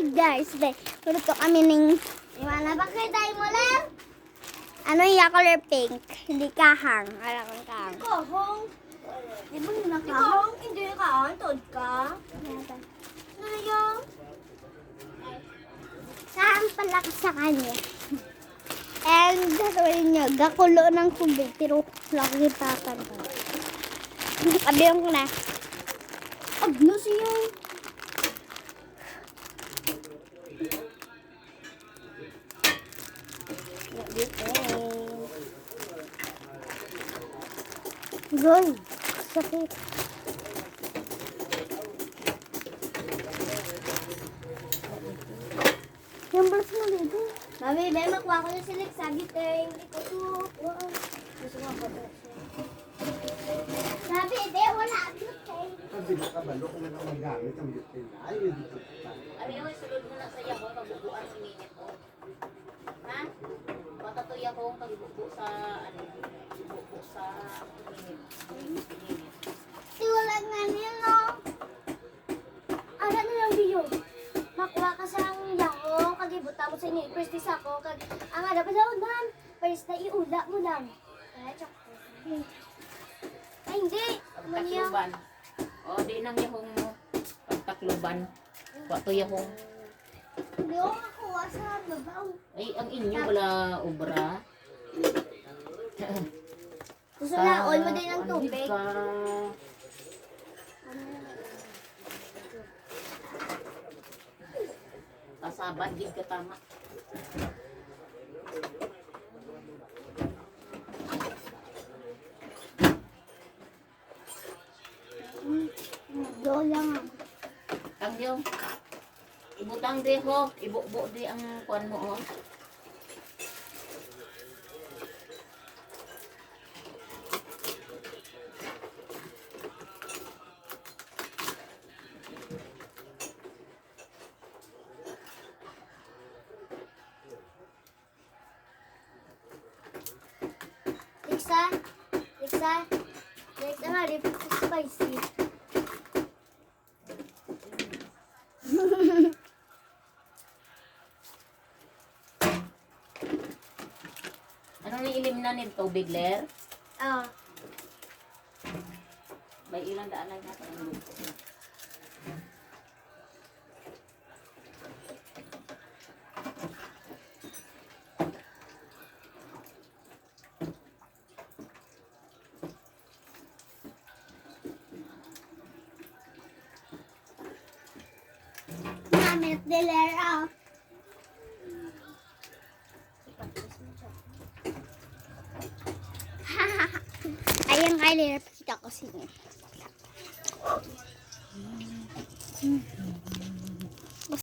Hi guys, luto kami ng Iwana. Bakit tayo mo lang? Ano yung color pink? Hindi kahang. Alam kang kahang. Kahong. Di ba yung nakahong? Hindi kahong. Tod ka. Ano yung? Saan pala ka sa kanya? And gagawin nyo, gakulo ng tubig. Pero lagi papan ko. Pabiyon ko na. Agno siya. Goy, sakit. Yung braso mo dito. Mami, may makuha ko na sila sa giteng. Hindi ko to. Wow. Gusto mo ako to. Sabi, di, wala. Sabi na kabalo kung ano magamit ang butil. Ay, dito pa. Ano yung sulod mo na sa yaho pagbubuan sa minute mo? Ha? Patatuya ko pagbubu sa ano? Bubu sa minute. Di, wala nga nila, no? Ano na lang diyo? Makuha ka sa yaho. Kagibuta mo sa inyo. First is ako. Ang ada pa sa unan. First na iula mo lang. Ay, chok. Ay, hindi. Maniya. Pagtakluban. O, di nang yahong mo. Pagtakluban. Wato yahong. Hindi ko makuha sa babaw. Ay, ang inyo wala ubra. Gusto na, all mo din ng tubig. Ka. Kasabad, di ka tama. Doon lang. Ang yung ibutang di ho, ibukbo di ang kuan mo oh. Liksa. Liksa. Liksa nga, di pa spicy. Anong niilim na nito, Bigler? Ah. May ilang daan lang natin ang luto. Namit dilera. Ayang kailera pa kita kasi niya.